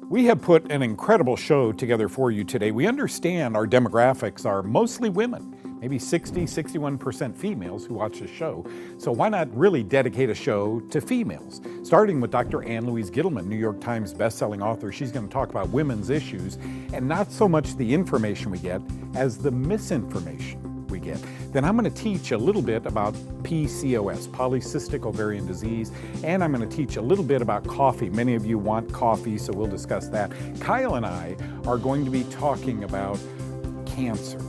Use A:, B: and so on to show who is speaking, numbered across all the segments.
A: We have put an incredible show together for you today. We understand our demographics are mostly women, maybe 61% females who watch the show. So why not really dedicate a show to females? Starting with Dr. Ann-Louise Gittleman, New York Times bestselling author. She's going to talk about women's issues and not so much the information we get as the misinformation we get. Then I'm going to teach a little bit about PCOS, Polycystic Ovarian Disease, and I'm going to teach a little bit about coffee. Many of you want coffee, so we'll discuss that. Kyle and I are going to be talking about cancer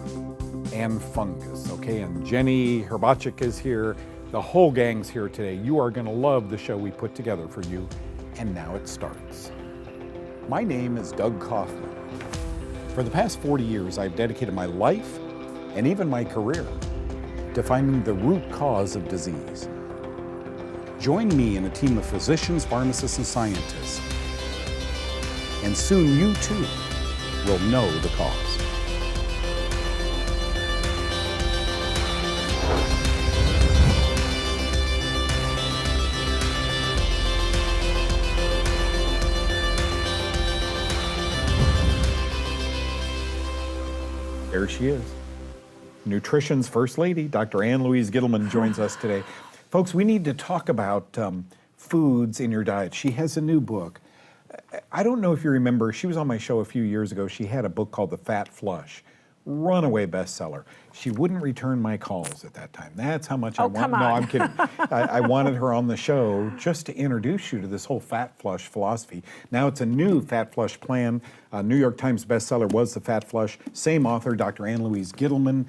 A: and fungus, okay? And Jenny Herbachik is here. The whole gang's here today. You are going to love the show we put together for you, and now it starts. My name is Doug Kaufman. For the past 40 years, I've dedicated my life and even my career to finding the root cause of disease. Join me in a team of physicians, pharmacists, and scientists, and soon you too will know the cause. There she is. Nutrition's First Lady, Dr. Ann-Louise Gittleman joins us today. Folks, we need to talk about foods in your diet. She has a new book. I don't know if you remember, she was on my show a few years ago. She had a book called The Fat Flush, runaway bestseller. She wouldn't return my calls at that time. That's how much I want.
B: Come on.
A: No, I'm kidding. I wanted her on the show just to introduce you to this whole fat flush philosophy. Now it's a new fat flush plan. New York Times bestseller was The Fat Flush. Same author, Dr. Ann-Louise Gittleman.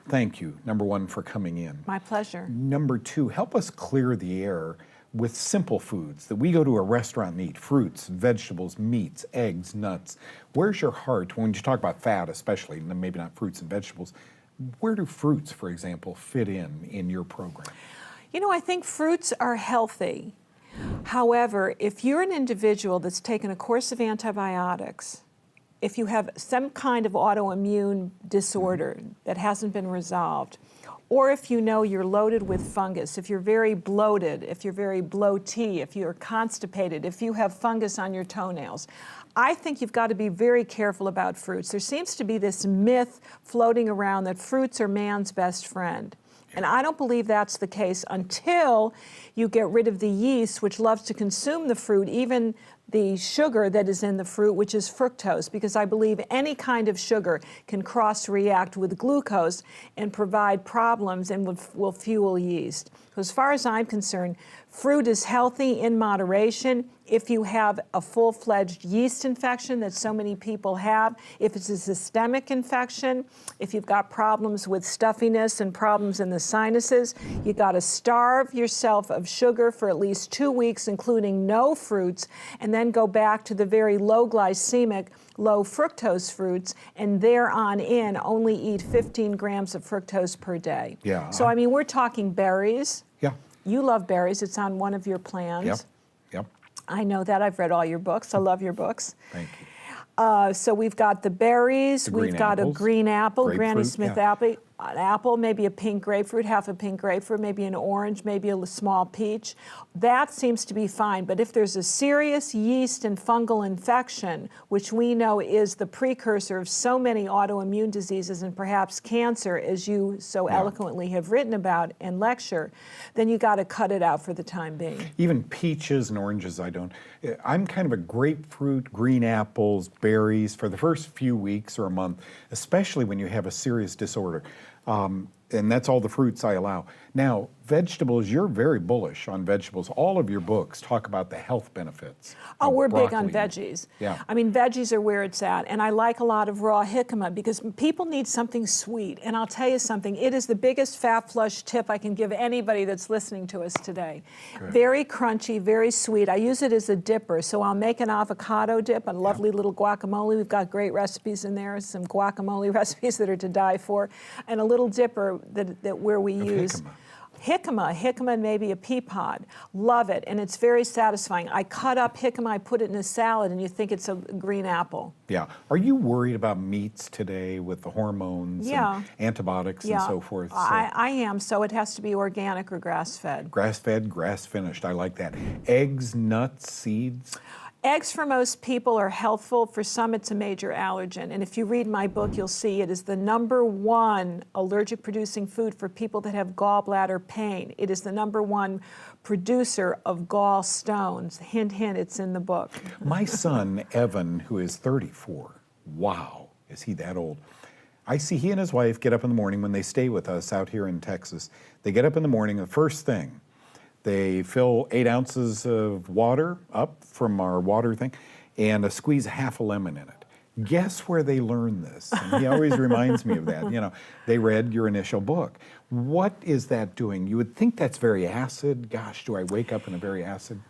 A: Thank you, number one, for coming in.
B: My pleasure.
A: Number two, help us clear the air with simple foods that we go to a restaurant and eat: fruits, vegetables, meats, eggs, nuts. Where's your heart when you talk about fat, especially, maybe not fruits and vegetables? Where do fruits, for example, fit in your program?
B: You know, I think fruits are healthy. However, if you're an individual that's taken a course of antibiotics, if you have some kind of autoimmune disorder that hasn't been resolved, or if you know you're loaded with fungus, if you're very bloated, if you're very bloaty, if you're constipated, if you have fungus on your toenails, I think you've got to be very careful about fruits. There seems to be this myth floating around that fruits are man's best friend. And I don't believe that's the case until you get rid of the yeast, which loves to consume the fruit, even the sugar that is in the fruit, which is fructose, because I believe any kind of sugar can cross-react with glucose and provide problems and will fuel yeast. So as far as I'm concerned, fruit is healthy in moderation. If you have a full-fledged yeast infection that so many people have, if it's a systemic infection, if you've got problems with stuffiness and problems in the sinuses, you got to starve yourself of sugar for at least 2 weeks, including no fruits, and then go back to the very low glycemic, low fructose fruits, and there on in only eat 15 grams of fructose per day.
A: Yeah.
B: So, I mean, we're talking berries.
A: Yeah.
B: You love berries. It's on one of your plans.
A: Yep. Yep.
B: I know that. I've read all your books. I love your books.
A: Thank you.
B: So we've got the berries. We've got
A: apples,
B: a green apple,
A: grapefruit,
B: Granny Smith
A: yeah.
B: apple, an apple, maybe a pink grapefruit, half a pink grapefruit, maybe an orange, maybe a small peach. That seems to be fine. But if there's a serious yeast and fungal infection, which we know is the precursor of so many autoimmune diseases and perhaps cancer, as you so eloquently have written about and lecture, then you got to cut it out for the time being.
A: Even peaches and oranges, I don't. I'm kind of a grapefruit, green apples, berries for the first few weeks or a month, especially when you have a serious disorder. And that's all the fruits I allow. Now, vegetables, you're very bullish on vegetables. All of your books talk about the health benefits.
B: Oh, we're big
A: broccoli.
B: on veggies.
A: Yeah.
B: I mean, veggies are where it's at. And I like a lot of raw jicama because people need something sweet. And I'll tell you something, it is the biggest fat flush tip I can give anybody that's listening to us today. Good. Very crunchy, very sweet. I use it as a dipper. So I'll make an avocado dip, a lovely little guacamole. We've got great recipes in there, some guacamole recipes that are to die for, and a little dipper that where we use jicama and maybe a pea pod. Love it, and it's very satisfying. I cut up jicama, I put it in a salad, and you think it's a green apple.
A: Yeah. Are you worried about meats today with the hormones and antibiotics and so forth? So
B: I am, so it has to be organic or grass-fed.
A: Grass-fed, grass-finished, I like that. Eggs, nuts, seeds?
B: Eggs for most people are healthful. For some, it's a major allergen. And if you read my book, you'll see it is the #1 allergic producing food for people that have gallbladder pain. It is the #1 producer of gallstones. Hint, hint, it's in the book.
A: My son, Evan, who is 34, wow, is he that old? I see he and his wife get up in the morning when they stay with us out here in Texas. They get up in the morning, the first thing, they fill 8 ounces of water up from our water thing and squeeze half a lemon in it. Guess where they learned this? And he always reminds me of that. You know, they read your initial book. What is that doing? You would think that's very acid. Gosh, do I wake up in a very acid?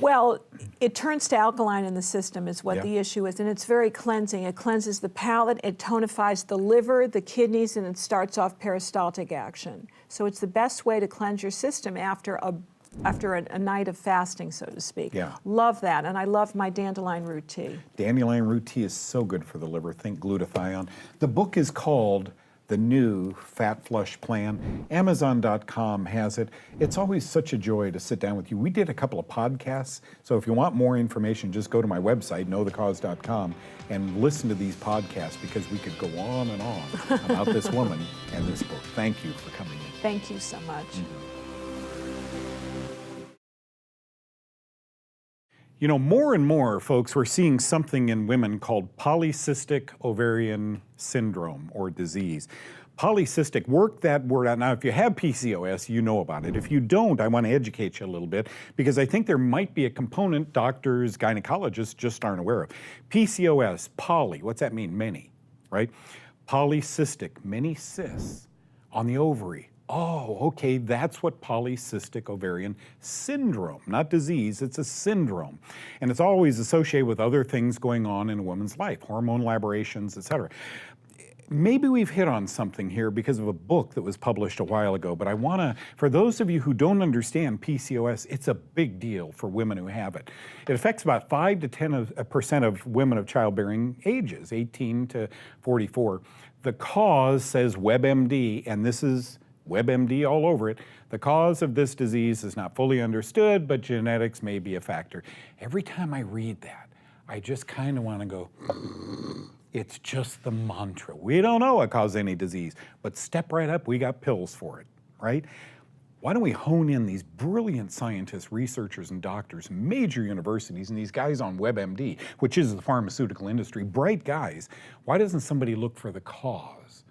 B: Well, it turns to alkaline in the system is what the issue is, and it's very cleansing. It cleanses the palate, it tonifies the liver, the kidneys, and it starts off peristaltic action. So it's the best way to cleanse your system after a night of fasting, so to speak.
A: Yeah.
B: Love that, and I love my dandelion root tea.
A: Dandelion root tea is so good for the liver. Think glutathione. The book is called The New Fat Flush Plan. Amazon.com has it. It's always such a joy to sit down with you. We did a couple of podcasts, so if you want more information, just go to my website, knowthecause.com, and listen to these podcasts because we could go on and on about this woman and this book. Thank you for coming in.
B: Thank you so much.
A: You know, more and more, folks, we're seeing something in women called polycystic ovarian syndrome or disease. Polycystic, work that word out. Now, if you have PCOS, you know about it. If you don't, I want to educate you a little bit because I think there might be a component doctors, gynecologists just aren't aware of. PCOS, poly, what's that mean? Many, right? Polycystic, many cysts on the ovary. Oh, okay, that's what polycystic ovarian syndrome, not disease, it's a syndrome. And it's always associated with other things going on in a woman's life, hormonal aberrations, et cetera. Maybe we've hit on something here because of a book that was published a while ago, but I wanna, for those of you who don't understand PCOS, it's a big deal for women who have it. It affects about 5 to 10% of women of childbearing ages, 18 to 44. The cause, says WebMD, and this is WebMD all over it. The cause of this disease is not fully understood, but genetics may be a factor. Every time I read that, I just kind of want to go, it's just the mantra. We don't know what causes any disease, but step right up, we got pills for it, right? Why don't we hone in these brilliant scientists, researchers, and doctors, major universities, and these guys on WebMD, which is the pharmaceutical industry, bright guys. Why doesn't somebody look for the cause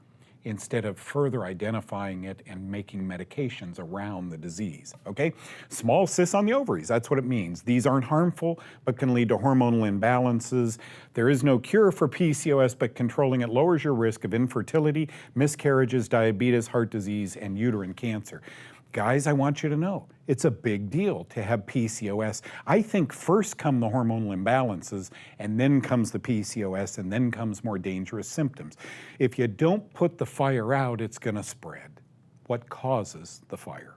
A: instead of further identifying it and making medications around the disease, okay? Small cysts on the ovaries, that's what it means. These aren't harmful, but can lead to hormonal imbalances. There is no cure for PCOS, but controlling it lowers your risk of infertility, miscarriages, diabetes, heart disease, and uterine cancer. Guys, I want you to know, it's a big deal to have PCOS. I think first come the hormonal imbalances, and then comes the PCOS, and then comes more dangerous symptoms. If you don't put the fire out, it's gonna spread. What causes the fire?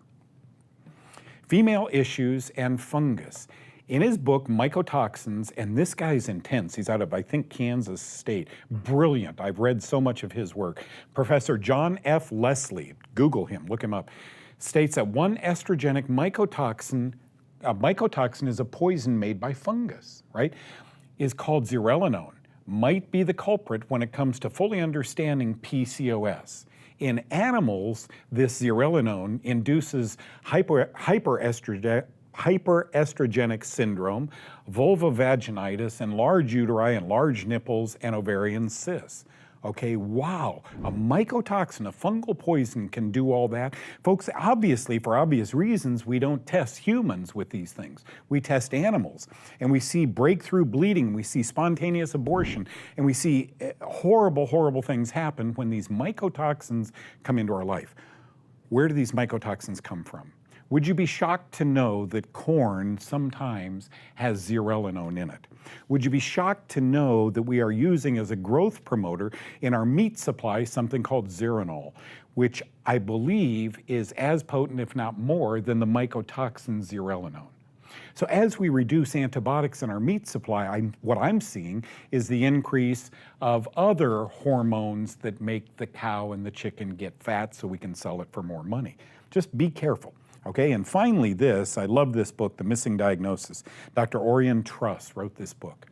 A: Female issues and fungus. In his book, Mycotoxins, and this guy's intense, he's out of, I think, Kansas State. Brilliant, I've read so much of his work. Professor John F. Leslie, Google him, look him up, states that one estrogenic mycotoxin, a mycotoxin is a poison made by fungus, right? Is called zearalenone, might be the culprit when it comes to fully understanding PCOS. In animals, this zearalenone induces hyperestrogenic syndrome, vulvovaginitis, and large uteri and large nipples and ovarian cysts. Okay, wow, a mycotoxin, a fungal poison can do all that. Folks, obviously, for obvious reasons, we don't test humans with these things. We test animals, and we see breakthrough bleeding, we see spontaneous abortion, and we see horrible, horrible things happen when these mycotoxins come into our life. Where do these mycotoxins come from? Would you be shocked to know that corn sometimes has zearalenone in it? Would you be shocked to know that we are using as a growth promoter in our meat supply something called zeranol, which I believe is as potent, if not more, than the mycotoxin zearalenone? So as we reduce antibiotics in our meat supply, what I'm seeing is the increase of other hormones that make the cow and the chicken get fat so we can sell it for more money. Just be careful. Okay, and finally this, I love this book, The Missing Diagnosis. Dr. Orion Truss wrote this book.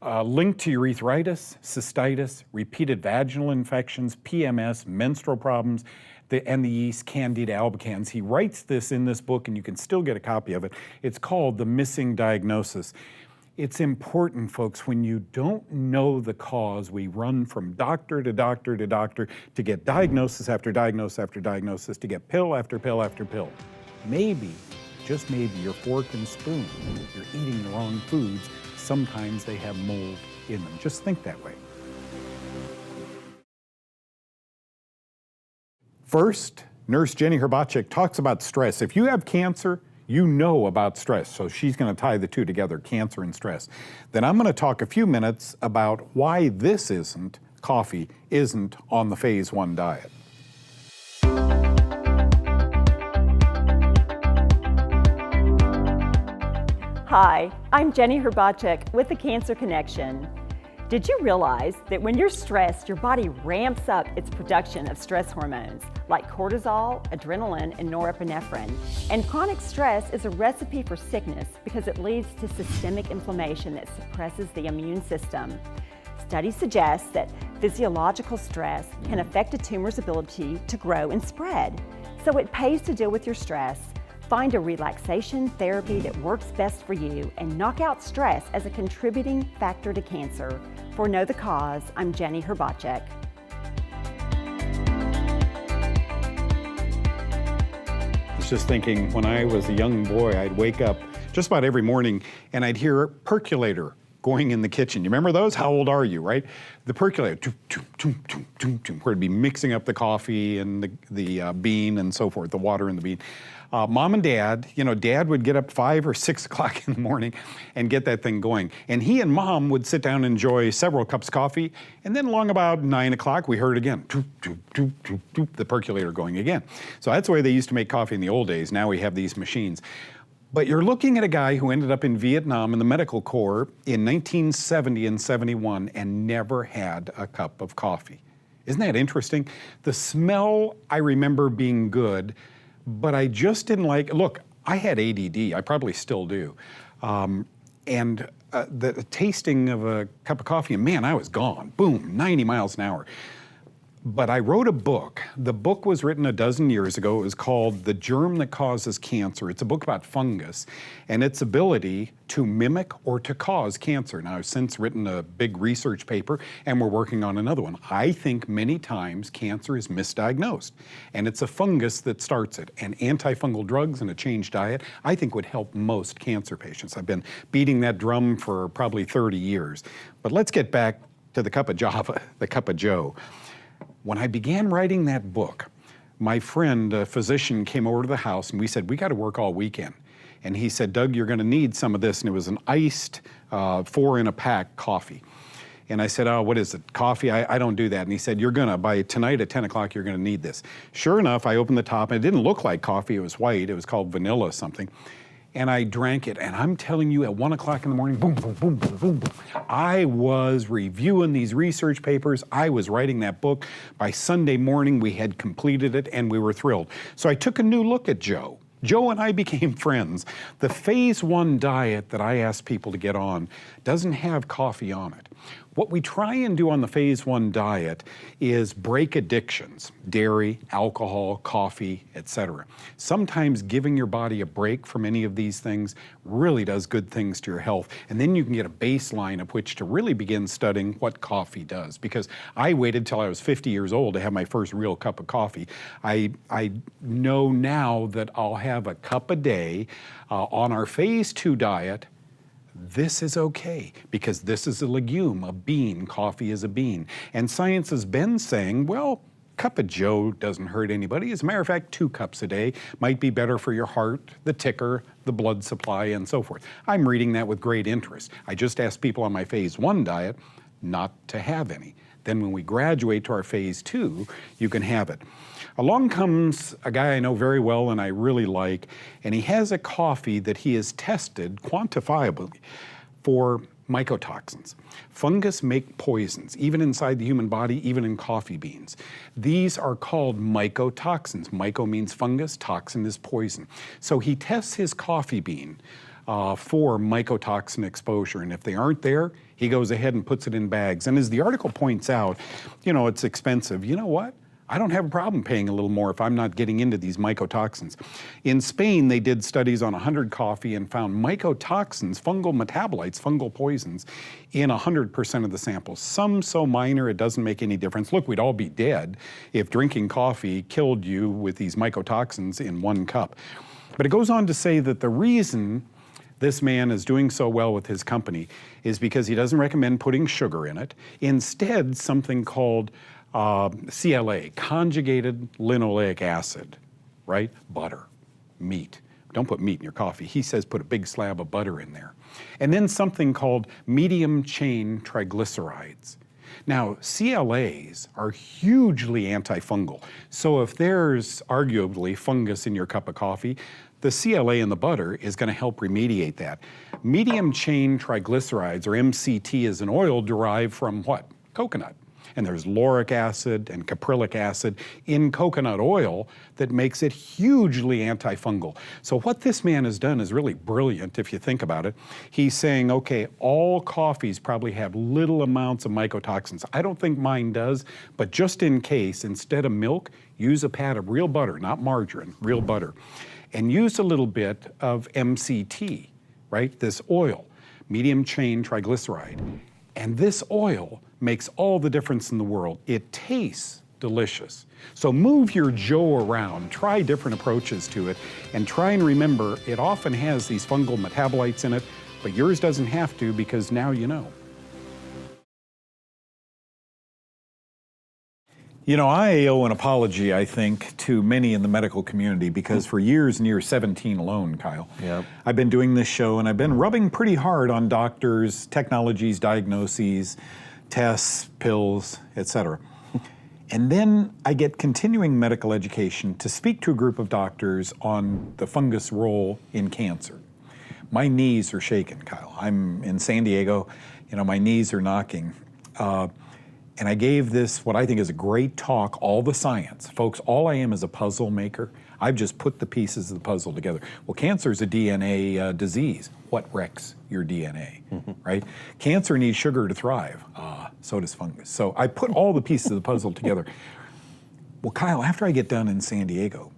A: Linked to urethritis, cystitis, repeated vaginal infections, PMS, menstrual problems, and the yeast Candida albicans. He writes this in this book, and you can still get a copy of it. It's called The Missing Diagnosis. It's important, folks, when you don't know the cause, we run from doctor to doctor to doctor to get diagnosis after diagnosis after diagnosis, to get pill after pill after pill. Maybe, just maybe, your fork and spoon, you're eating the wrong foods. Sometimes they have mold in them. Just think that way. First, Nurse Jenny Herbacek talks about stress. If you have cancer, you know about stress, so she's going to tie the two together, cancer and stress. Then I'm going to talk a few minutes about why coffee isn't on the phase 1 diet.
C: Hi, I'm Jenny Herbacek with the Cancer Connection. Did you realize that when you're stressed, your body ramps up its production of stress hormones like cortisol, adrenaline, and norepinephrine? And chronic stress is a recipe for sickness because it leads to systemic inflammation that suppresses the immune system. Studies suggest that physiological stress can affect a tumor's ability to grow and spread. So it pays to deal with your stress. Find a relaxation therapy that works best for you and knock out stress as a contributing factor to cancer. For Know the Cause, I'm Jenny Herbacek.
A: I was just thinking, when I was a young boy, I'd wake up just about every morning and I'd hear a percolator going in the kitchen. You remember those? How old are you, right? The percolator, where it'd be mixing up the coffee and the bean and so forth, the water in the bean. Mom and Dad, Dad would get up 5 or 6 o'clock in the morning and get that thing going. And he and Mom would sit down and enjoy several cups of coffee. And then along about 9 o'clock, we heard it again, the percolator going again. So that's the way they used to make coffee in the old days. Now we have these machines. But you're looking at a guy who ended up in Vietnam in the medical corps in 1970 and 71 and never had a cup of coffee. Isn't that interesting? The smell, I remember being good, but I just didn't like, look, I had ADD, I probably still do. The tasting of a cup of coffee, and man, I was gone, boom, 90 miles an hour. But I wrote a book. The book was written a dozen years ago. It was called The Germ That Causes Cancer. It's a book about fungus and its ability to mimic or to cause cancer. Now, I've since written a big research paper, and we're working on another one. I think many times cancer is misdiagnosed, and it's a fungus that starts it. And antifungal drugs and a changed diet, I think, would help most cancer patients. I've been beating that drum for probably 30 years. But let's get back to the cup of Java, the cup of Joe. When I began writing that book, my friend, a physician, came over to the house and we said, we got to work all weekend. And he said, Doug, you're going to need some of this. And it was an iced 4-in-a-pack coffee. And I said, oh, what is it? Coffee? I don't do that. And he said, by tonight at 10 o'clock, you're going to need this. Sure enough, I opened the top and it didn't look like coffee. It was white. It was called vanilla something. And I drank it, and I'm telling you, at 1 o'clock in the morning, boom, boom, boom, boom, boom, boom. I was reviewing these research papers. I was writing that book. By Sunday morning, we had completed it, and we were thrilled. So I took a new look at Joe. Joe and I became friends. The phase 1 diet that I ask people to get on doesn't have coffee on it. What we try and do on the phase 1 diet is break addictions, dairy, alcohol, coffee, etc. Sometimes giving your body a break from any of these things really does good things to your health. And then you can get a baseline of which to really begin studying what coffee does. Because I waited till I was 50 years old to have my first real cup of coffee. I know now that I'll have a cup a day on our phase 2 diet. This is okay, because this is a legume, a bean. Coffee is a bean. And science has been saying, well, cup of Joe doesn't hurt anybody. As a matter of fact, 2 cups a day might be better for your heart, the ticker, the blood supply, and so forth. I'm reading that with great interest. I just asked people on my phase 1 diet not to have any. Then when we graduate to our phase 2, you can have it. Along comes a guy I know very well and I really like, and he has a coffee that he has tested quantifiably for Mycotoxins. Fungus make poisons, even inside the human body, even in coffee beans. These are called mycotoxins. Myco means fungus, toxin is poison. So he tests his coffee bean for mycotoxin exposure, and if they aren't there, he goes ahead and puts it in bags. And as the article points out, it's expensive. You know what? I don't have a problem paying a little more if I'm not getting into these mycotoxins. In Spain, they did studies on 100 coffee and found mycotoxins, fungal metabolites, fungal poisons, in 100% of the samples. Some so minor it doesn't make any difference. Look, we'd all be dead if drinking coffee killed you with these mycotoxins in 1 cup. But it goes on to say that the reason this man is doing so well with his company is because he doesn't recommend putting sugar in it. Instead, something called CLA, conjugated linoleic acid, right? Butter, meat. Don't put meat in your coffee. He says put a big slab of butter in there. And then something called medium chain triglycerides. Now, CLAs are hugely antifungal. So if there's arguably fungus in your cup of coffee, the CLA in the butter is going to help remediate that. Medium chain triglycerides, or MCT, is an oil derived from what? Coconut. And there's lauric acid and caprylic acid in coconut oil that makes it hugely antifungal. So what this man has done is really brilliant if you think about it. He's saying, okay, all coffees probably have little amounts of mycotoxins. I don't think mine does, but just in case, instead of milk, use a pat of real butter, not margarine, real butter. And use a little bit of MCT, right? This oil, medium chain triglyceride. And this oil makes all the difference in the world. It tastes delicious. So move your Joe around, try different approaches to it, and try and remember it often has these fungal metabolites in it, but yours doesn't have to because now you know. I owe an apology, I think, to many in the medical community because for years and years, 17 alone, Kyle, I've been doing this show and I've been rubbing pretty hard on doctors, technologies, diagnoses, tests, pills, etc. And then I get continuing medical education to speak to a group of doctors on the fungus role in cancer. My knees are shaking, Kyle. I'm in San Diego, my knees are knocking. And I gave this, what I think is a great talk, all the science. Folks, all I am is a puzzle maker. I've just put the pieces of the puzzle together. Well, cancer is a DNA disease. What wrecks your DNA, right? Cancer needs sugar to thrive. So does fungus. So I put all the pieces of the puzzle together. Well, Kyle, after I get done in San Diego,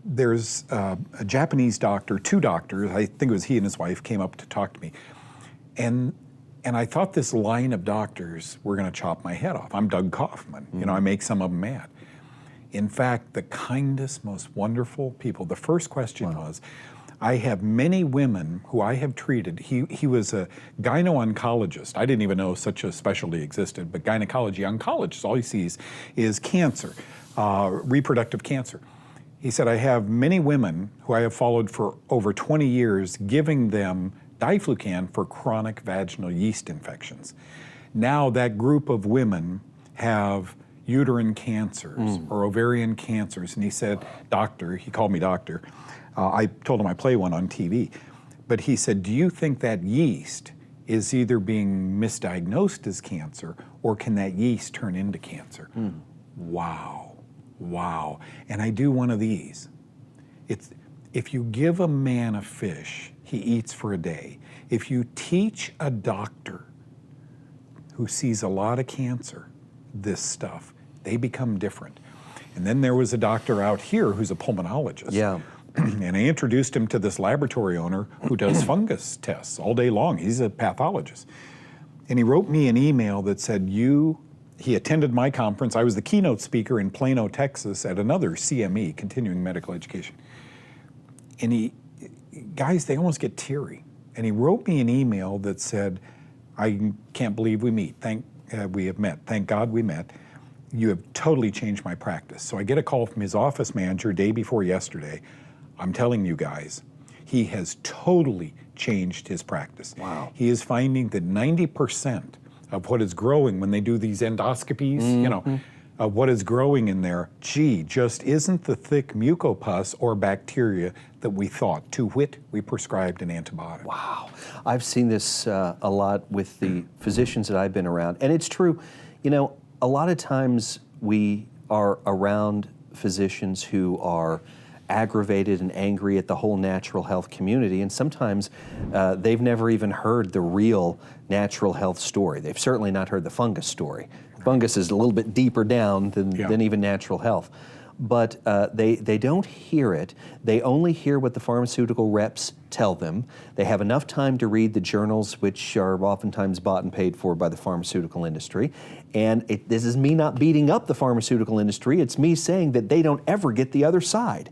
A: there's a Japanese doctor, 2 doctors, I think it was he and his wife, came up to talk to me. And I thought this line of doctors were going to chop my head off. I'm Doug Kaufman. I make some of them mad. In fact, the kindest, most wonderful people. The first question was, I have many women who I have treated. He was a gyno-oncologist. I didn't even know such a specialty existed, but gynecology oncologist, all he sees is cancer, reproductive cancer. He said, I have many women who I have followed for over 20 years, giving them diflucan for chronic vaginal yeast infections. Now that group of women have uterine cancers or ovarian cancers. And he said, doctor, he called me doctor. I told him I play one on TV. But he said, do you think that yeast is either being misdiagnosed as cancer or can that yeast turn into cancer? Wow, wow. And I do one of these. If you give a man a fish, he eats for a day. If you teach a doctor who sees a lot of cancer this stuff, they become different. And then there was a doctor out here who's a pulmonologist. Yeah. And I introduced him to this laboratory owner who does fungus tests all day long. He's a pathologist. And he wrote me an email that said, he attended my conference. I was the keynote speaker in Plano, Texas at another CME, continuing medical education. And guys, they almost get teary. And he wrote me an email that said, I can't believe we have met. Thank God we met. You have totally changed my practice. So I get a call from his office manager day before yesterday. I'm telling you guys, he has totally changed his practice. Wow. He is finding that 90% of what is growing when they do these endoscopies, what is growing in there, gee, just isn't the thick mucopus or bacteria that we thought. To wit, we prescribed an antibiotic.
D: Wow. I've seen this a lot with the physicians that I've been around. And it's true, you know, a lot of times we are around physicians who are aggravated and angry at the whole natural health community, and sometimes they've never even heard the real natural health story. They've certainly not heard the fungus story. Fungus is a little bit deeper down than even natural health. But they don't hear it. They only hear what the pharmaceutical reps tell them. They have enough time to read the journals, which are oftentimes bought and paid for by the pharmaceutical industry. And this is me not beating up the pharmaceutical industry. It's me saying that they don't ever get the other side.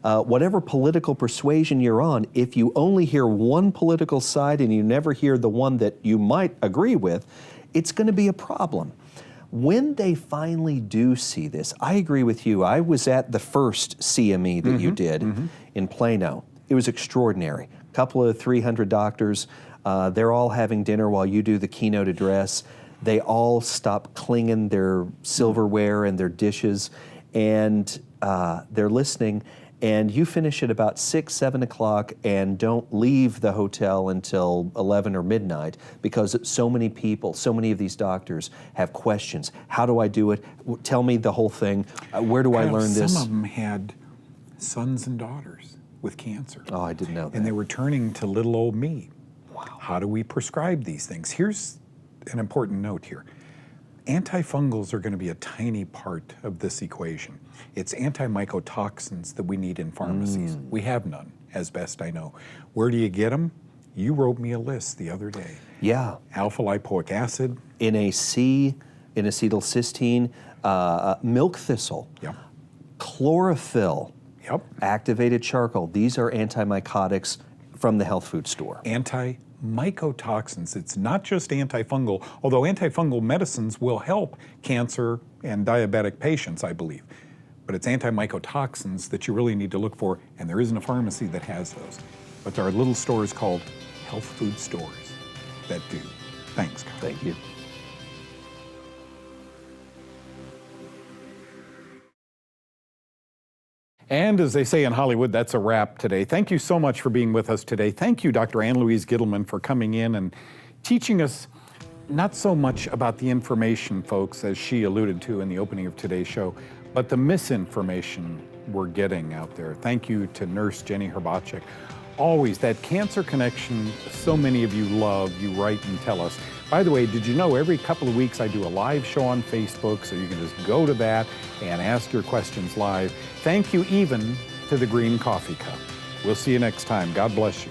D: Whatever political persuasion you're on, if you only hear one political side and you never hear the one that you might agree with, it's going to be a problem. When they finally do see this, I agree with you. I was at the first CME that you did in Plano. It was extraordinary. A couple of 300 doctors, they're all having dinner while you do the keynote address. They all stop clinging their silverware and their dishes, and they're listening. And you finish at about 6, 7 o'clock and don't leave the hotel until 11 or midnight because so many people, so many of these doctors have questions. How do I do it? Tell me the whole thing. Where do I learn this?
A: Some of them had sons and daughters with cancer.
D: Oh, I didn't know that.
A: And they were turning to little old me.
D: Wow.
A: How do we prescribe these things? Here's an important note here. Antifungals are going to be a tiny part of this equation. It's antimycotoxins that we need in pharmacies. We have none, as best I know. Where do you get them? You wrote me a list the other day.
D: Yeah.
A: Alpha lipoic acid.
D: NAC, N-acetylcysteine, milk thistle, chlorophyll, activated charcoal. These are antimycotics from the health food store.
A: Mycotoxins. It's not just antifungal, although antifungal medicines will help cancer and diabetic patients, I believe. But it's antimycotoxins that you really need to look for, and there isn't a pharmacy that has those. But there are little stores called health food stores that do. Thanks, Carl.
D: Thank you.
A: And as they say in Hollywood, that's a wrap today. Thank you so much for being with us today. Thank you, Dr. Ann Louise Gittleman, for coming in and teaching us not so much about the information, folks, as she alluded to in the opening of today's show, but the misinformation we're getting out there. Thank you to Nurse Jenny Herbacek. Always that cancer connection so many of you love, you write and tell us. By the way, did you know every couple of weeks I do a live show on Facebook, so you can just go to that and ask your questions live. Thank you even to the green coffee cup. We'll see you next time. God bless you.